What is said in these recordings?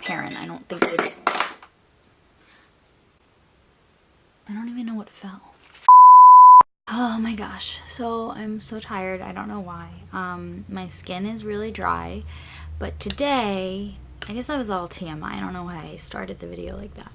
transparent. I don't think it's... I don't even know what fell. Oh my gosh, so I'm so tired. I don't know why. My skin is really dry, but today, I guess that was all TMI. I don't know why I started the video like that.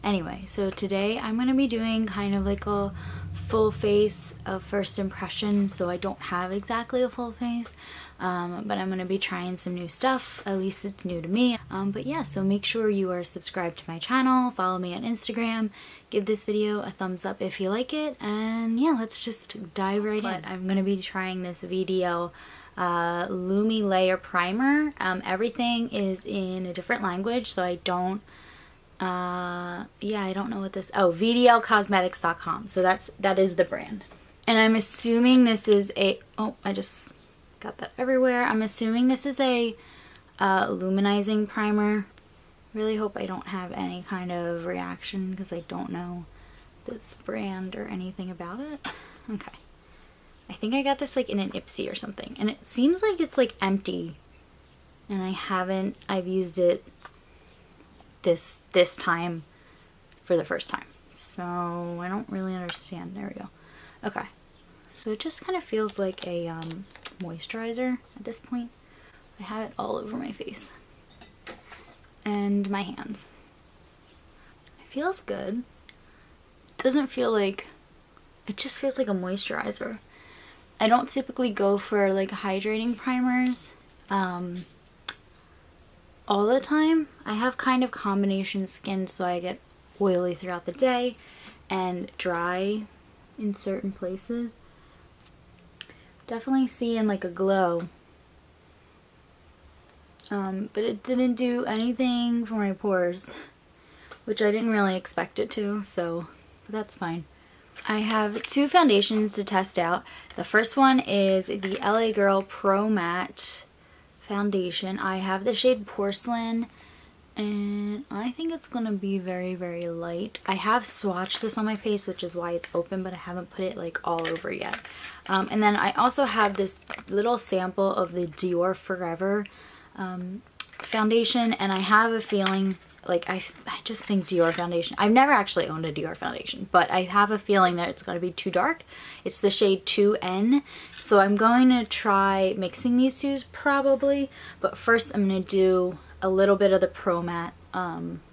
Anyway, so today I'm going to be doing kind of like a full face of first impression, so I don't have exactly a full face, but I'm going to be trying some new stuff. At least it's new to me. But yeah, so make sure you are subscribed to my channel, follow me on Instagram, give this video a thumbs up if you like it, and yeah, let's just dive right in. I'm going to be trying this VDL Lumilayer primer. Everything is in a different language, so I don't yeah, I don't know what this, oh, VDLcosmetics.com. So that is the brand. And I'm assuming this is a, oh, I just got that everywhere. I'm assuming this is a luminizing primer. Really hope I don't have any kind of reaction because I don't know this brand or anything about it. Okay. I think I got this like in an Ipsy or something. And it seems like it's like empty. And I've used it this time for the first time, so I don't really understand. There we go. Okay, so it just kind of feels like a moisturizer at this point. I have it all over my face and my hands. It feels good. It doesn't feel like, it just feels like a moisturizer. I don't typically go for like hydrating primers all the time. I have kind of combination skin, so I get oily throughout the day and dry in certain places. Definitely seeing like a glow, but it didn't do anything for my pores, which I didn't really expect it to, so that's fine. I have two foundations to test out. The first one is the LA Girl Pro Matte foundation. I have the shade Porcelain, and I think it's gonna be very, very light. I have swatched this on my face, which is why it's open, but I haven't put it like all over yet. And then I also have this little sample of the Dior Forever foundation, and I have a feeling like I just think Dior foundation, I've never actually owned a Dior foundation, but I have a feeling that it's going to be too dark. It's the shade 2N, so I'm going to try mixing these two probably, but first I'm going to do a little bit of the Pro Matte,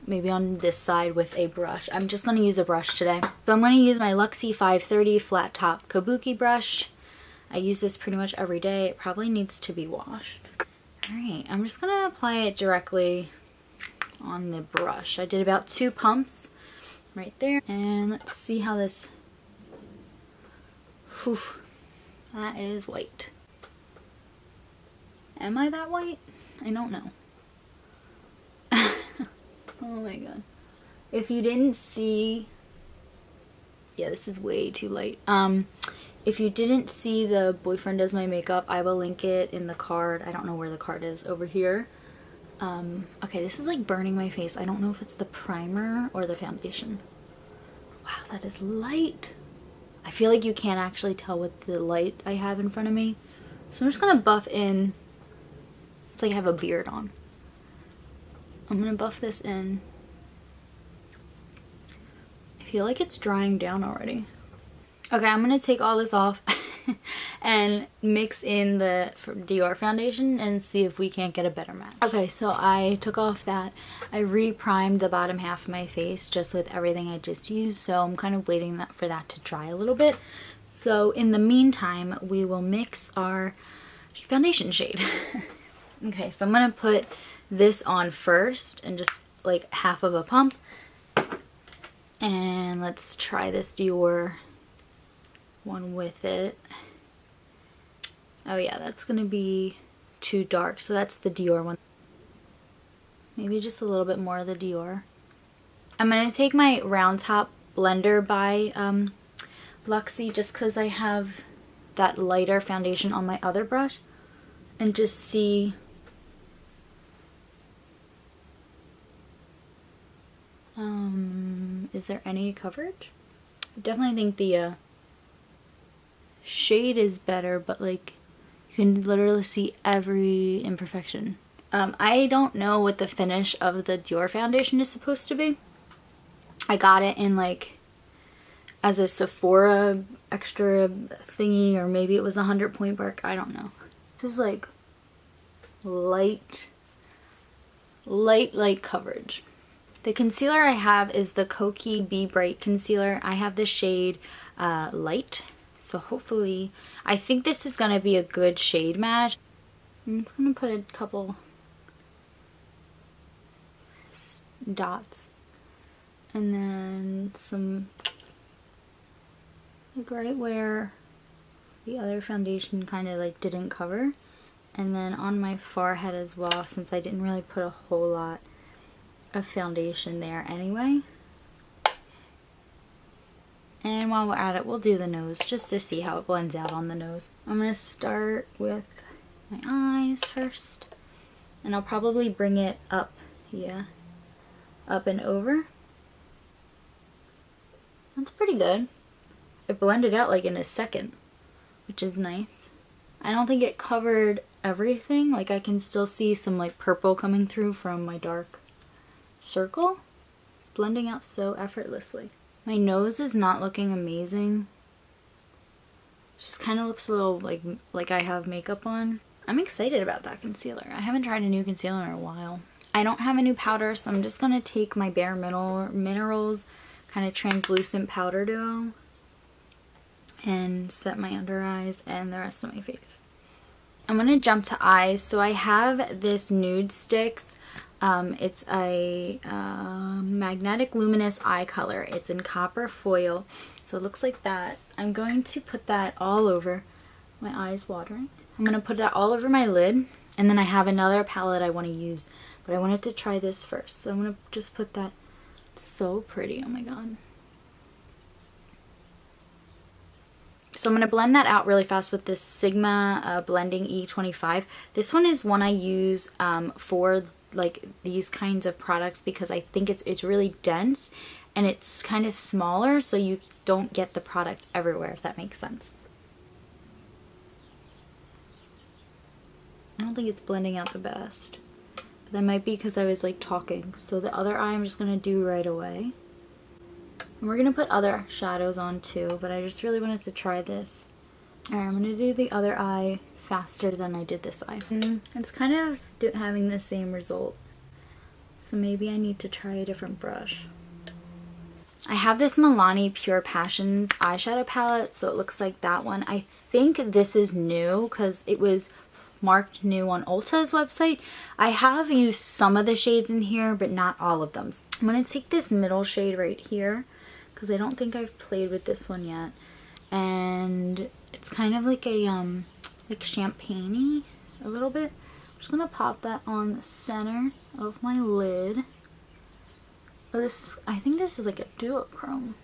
maybe on this side with a brush. I'm just going to use a brush today. So I'm going to use my Luxie 530 flat top kabuki brush. I use this pretty much every day. It probably needs to be washed. Alright, I'm just going to apply it directly on the brush. I did about 2 pumps right there, and let's see how this, whew, that is white. Am I that white? I don't know. Oh my god. If you didn't see, yeah, this is way too light. If you didn't see the Boyfriend Does My Makeup, I will link it in the card. I don't know where the card is, over here. Okay, this is like burning my face. I don't know if it's the primer or the foundation. Wow, that is light. I feel like you can't actually tell with the light I have in front of me. So I'm just gonna buff in. It's like I have a beard on. I'm gonna buff this in. I feel like it's drying down already. Okay, I'm gonna take all this off and mix in the Dior foundation and see if we can't get a better match. Okay, so I took off that. I re-primed the bottom half of my face just with everything I just used, so I'm kind of waiting for that to dry a little bit. So in the meantime, we will mix our foundation shade. Okay, so I'm gonna put this on first and just like half of a pump. And let's try this Dior one with it. Oh yeah, that's gonna be too dark, so that's the Dior one. Maybe just a little bit more of the Dior. I'm gonna take my round top blender by Luxie, just because I have that lighter foundation on my other brush, and just see is there any coverage? I definitely think the shade is better, but like you can literally see every imperfection. I don't know what the finish of the Dior foundation is supposed to be. I got it in like as a Sephora extra thingy, or maybe it was 100 point bark. I don't know. This is like light coverage. The concealer I have is the Kokie Be Bright concealer. I have the shade Light. So hopefully, I think this is going to be a good shade match. I'm just going to put a couple dots. And then some, like right where the other foundation kind of like didn't cover. And then on my forehead as well, since I didn't really put a whole lot of foundation there anyway. And while we're at it, we'll do the nose just to see how it blends out on the nose. I'm going to start with my eyes first. And I'll probably bring it up, yeah, up and over. That's pretty good. It blended out like in a second, which is nice. I don't think it covered everything. Like I can still see some like purple coming through from my dark circle. It's blending out so effortlessly. My nose is not looking amazing. It just kind of looks a little like I have makeup on. I'm excited about that concealer. I haven't tried a new concealer in a while. I don't have a new powder, so I'm just going to take my Bareminerals kind of translucent powder duo and set my under eyes and the rest of my face. I'm going to jump to eyes. So I have this NudeStix. It's a magnetic luminous eye color. It's in copper foil, so it looks like that. I'm going to put that all over my eyes, watering. I'm going to put that all over my lid, and then I have another palette I want to use, but I wanted to try this first, so I'm going to just put that. So pretty, oh my god. So I'm going to blend that out really fast with this Sigma Blending E25. This one is one I use for like these kinds of products because I think it's really dense and it's kind of smaller, so you don't get the product everywhere, if that makes sense. I don't think it's blending out the best. But that might be because I was like talking. So the other eye I'm just going to do right away. And we're going to put other shadows on too, but I just really wanted to try this. Alright, I'm going to do the other eye faster than I did this eye. It's kind of having the same result. So maybe I need to try a different brush. I have this Milani Pure Passions eyeshadow palette, so it looks like that one. I think this is new because it was marked new on Ulta's website. I have used some of the shades in here, but not all of them. I'm going to take this middle shade right here because I don't think I've played with this one yet. And it's kind of like a like champagne-y a little bit. I'm just going to pop that on the center of my lid. Oh, this is, I think this is like a duochrome.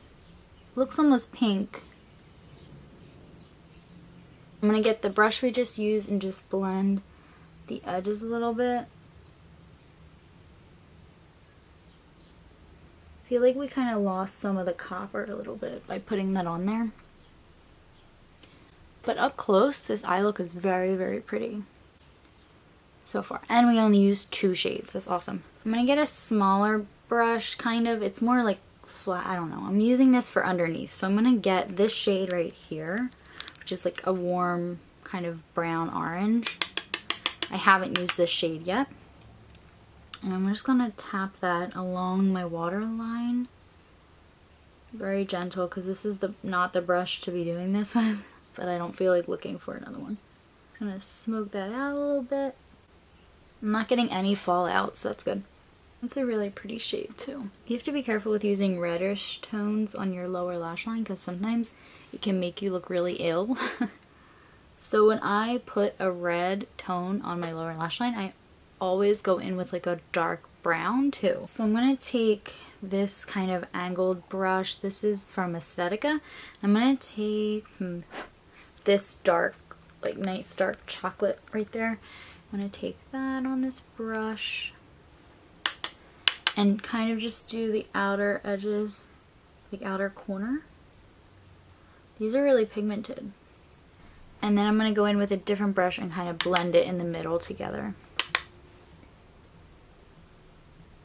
Looks almost pink. I'm going to get the brush we just used and just blend the edges a little bit. I feel like we kind of lost some of the copper a little bit by putting that on there. But up close, this eye look is very, very pretty so far. And we only used 2 shades. That's awesome. I'm going to get a smaller brush, kind of. It's more like flat. I don't know. I'm using this for underneath. So I'm going to get this shade right here, which is like a warm kind of brown orange. I haven't used this shade yet. And I'm just going to tap that along my waterline. Very gentle, because this is not the brush to be doing this with. But I don't feel like looking for another one. I'm going to smoke that out a little bit. I'm not getting any fallout, so that's good. It's a really pretty shade too. You have to be careful with using reddish tones on your lower lash line because sometimes it can make you look really ill. So when I put a red tone on my lower lash line, I always go in with like a dark brown too. So I'm going to take this kind of angled brush. This is from Aesthetica. I'm going to take this dark, like nice dark chocolate right there. I'm going to take that on this brush and kind of just do the outer edges, like outer corner. These are really pigmented. And then I'm going to go in with a different brush and kind of blend it in the middle together.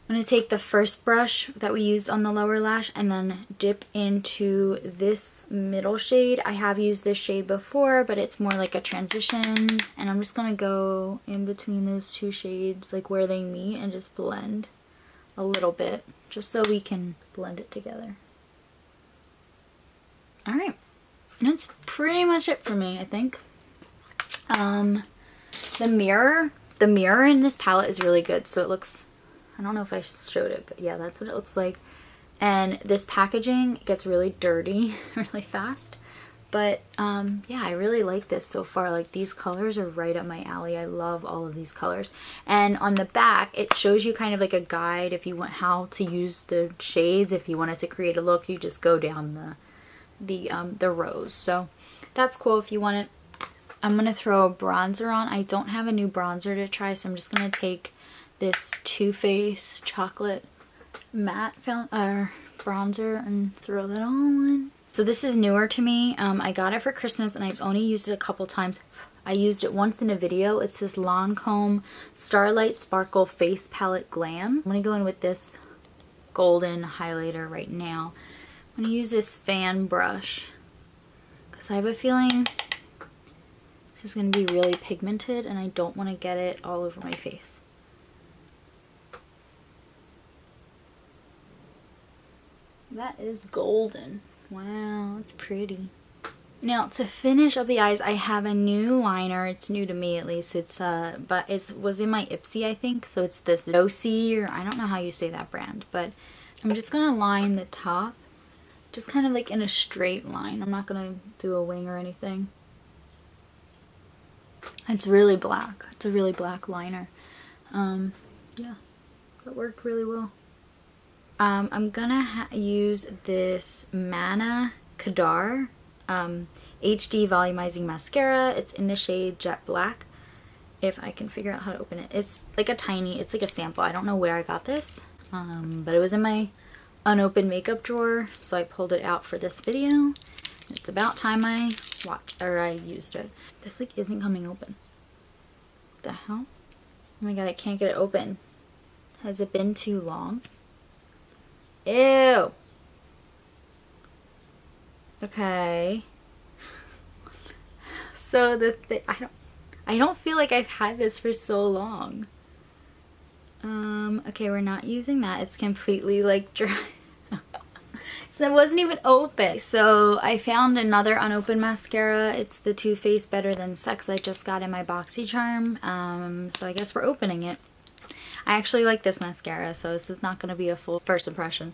I'm going to take the first brush that we used on the lower lash and then dip into this middle shade. I have used this shade before, but it's more like a transition. And I'm just going to go in between those two shades, like where they meet, and just blend a little bit, just so we can blend it together. Alright, that's pretty much it for me, I think. The mirror in this palette is really good, so it looks, I don't know if I showed it, but yeah, that's what it looks like. And this packaging gets really dirty really fast. But yeah, I really like this so far. Like, these colors are right up my alley. I love all of these colors. And on the back, it shows you kind of like a guide if you want how to use the shades. If you wanted to create a look, you just go down the rows. So that's cool if you want it. I'm going to throw a bronzer on. I don't have a new bronzer to try, so I'm just going to take this Too Faced Chocolate Matte bronzer and throw that on. So this is newer to me. I got it for Christmas and I've only used it a couple times. I used it once in a video. It's this Lancome Starlight Sparkle Face Palette Glam. I'm going to go in with this golden highlighter right now. I'm going to use this fan brush because I have a feeling this is going to be really pigmented and I don't want to get it all over my face. That is golden. Wow, it's pretty. Now, to finish up the eyes, I have a new liner. It's new to me, at least. It's but it was in my Ipsy, I think. So it's this Doucce, or I don't know how you say that brand, but I'm just gonna line the top, just kind of like in a straight line. I'm not gonna do a wing or anything. It's really black. It's a really black liner. Yeah, that worked really well. I'm gonna use this Manna Kadar HD Volumizing Mascara. It's in the shade Jet Black. If I can figure out how to open it. It's like it's like a sample. I don't know where I got this, but it was in my unopened makeup drawer, so I pulled it out for this video. It's about time I used it. This like isn't coming open. What the hell? Oh my god, I can't get it open. Has it been too long? Ew. Okay. So I don't feel like I've had this for so long. Okay, we're not using that. It's completely like dry. So it wasn't even open. So I found another unopened mascara. It's the Too Faced Better Than Sex I just got in my BoxyCharm. So I guess we're opening it. I actually like this mascara, so this is not going to be a full first impression.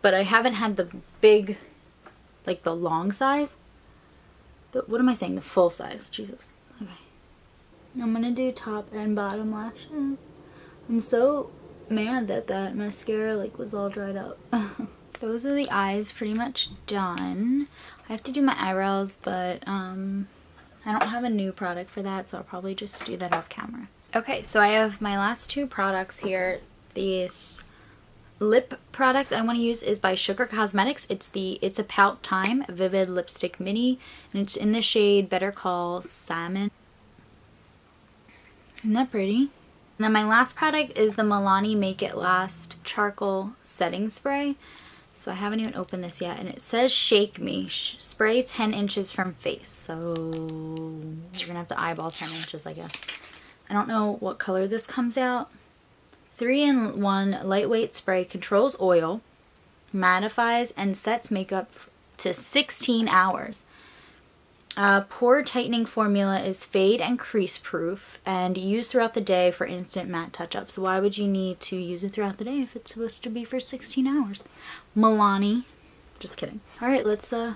But I haven't had the big, like the long size. What am I saying? The full size. Jesus. Okay. I'm going to do top and bottom lashes. I'm so mad that that mascara like was all dried up. Those are the eyes pretty much done. I have to do my eyebrows, but I don't have a new product for that, so I'll probably just do that off camera. Okay, so I have my last two products here. This lip product I want to use is by Sugar Cosmetics. It's A-pout Time Vivid Lipstick Mini, and it's in the shade Better Call Salmon. Isn't that pretty? And then my last product is the Milani Make It Last Charcoal Setting Spray. So I haven't even opened this yet, and it says Shake Me. Spray 10 inches from face. So you're gonna have to eyeball 10 inches, I guess. I don't know what color this comes out. 3-in-1 lightweight spray controls oil, mattifies, and sets makeup to 16 hours. Pore tightening formula is fade and crease proof and used throughout the day for instant matte touch-up. So why would you need to use it throughout the day if it's supposed to be for 16 hours? Milani. Just kidding. Alright, let's I'm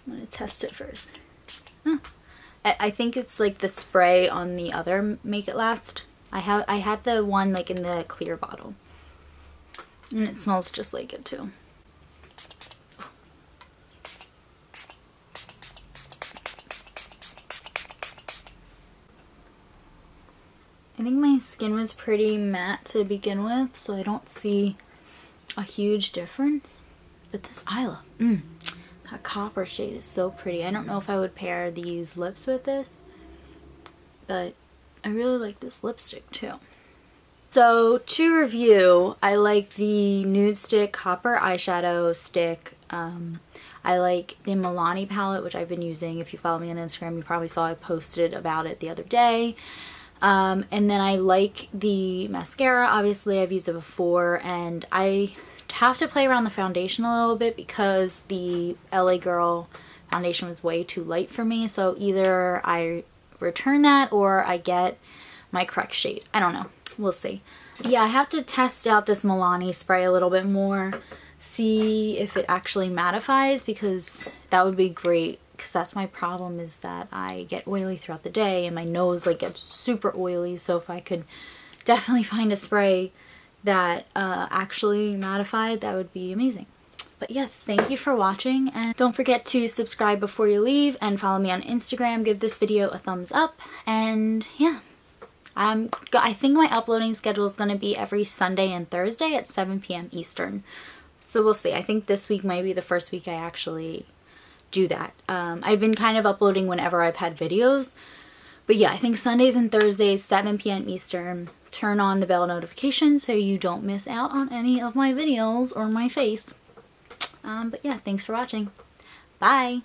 gonna test it first. I think it's like the spray on the other Make It Last. I had the one like in the clear bottle. And it smells just like it too. I think my skin was pretty matte to begin with, so I don't see a huge difference. But this eye look, that copper shade is so pretty. I don't know if I would pair these lips with this, but I really like this lipstick too. So to review, I like the NudeStix Copper Eyeshadow Stick. I like the Milani palette, which I've been using. If you follow me on Instagram, you probably saw I posted about it the other day. And then I like the mascara. Obviously, I've used it before, and I have to play around the foundation a little bit because the LA Girl foundation was way too light for me. So either I return that or I get my correct shade. I don't know. We'll see. Yeah, I have to test out this Milani spray a little bit more, see if it actually mattifies, because that would be great, because that's my problem, is that I get oily throughout the day and my nose like gets super oily. So if I could definitely find a spray that actually mattified, that would be amazing. But yeah, thank you for watching, and don't forget to subscribe before you leave and follow me on Instagram. Give this video a thumbs up, and yeah. I think my uploading schedule is going to be every Sunday and Thursday at 7 p.m. Eastern. So we'll see. I think this week might be the first week I actually do that. I've been kind of uploading whenever I've had videos. But yeah, I think Sundays and Thursdays, 7 p.m. Eastern. Turn on the bell notification so you don't miss out on any of my videos or my face. But yeah, thanks for watching. Bye!